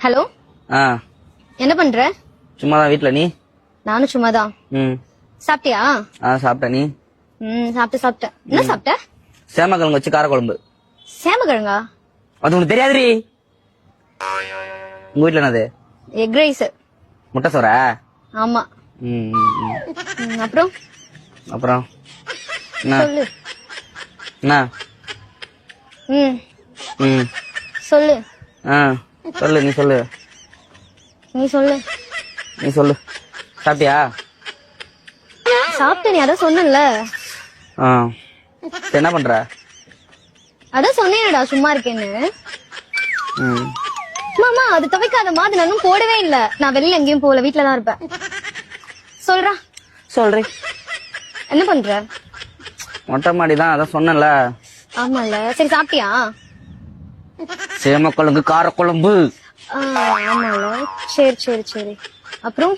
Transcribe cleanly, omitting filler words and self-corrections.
Hello, ஆ என்ன பண்ற? சும்மாதான் வீட்ல. நீ? நானும் சும்மாதான். சாப்பிட்டியா? சாப்பிட்டேன். நீ? சாப்பிட்டேன். என்ன சாப்பிட்ட? சேமக்கிழங்கு வச்சு காரக்குழம்பு. சேமக்கிழங்கா? அது உனக்கு தெரியாதுரி. உங்க வீட்ல என்னது? Egg rice. முட்டை சோறா? ஆமா. அப்புறம் அப்புறம் என்ன? சொல்லு. என்ன? சொல்லு. சொல்லு. நீ சொல்லு. நீ சொல்லு. நீ சொல்லு. சாப்பிட்டியா? சாப்பிட்ட. நீ அதான் சொன்னல. என்ன பண்ற? அதான் சொன்னேன்டா சும்மா இருக்கேன்னு. மாமா அது துவைக்காத மாதிரி நானும் போடவே இல்ல. நான் வெளியில எங்கேயும் போகல, வீட்டுலதான் இருப்பேன். சொல்றா. சொல்றேன். என்ன பண்ற? மொட்டை மாடிதான், அதான் சொன்னல. ஆமால. சரி சாப்பிட்டியா? சேமக்கிழங்கு காரக்குழம்பு. ஆமால. சரி. அப்புறம்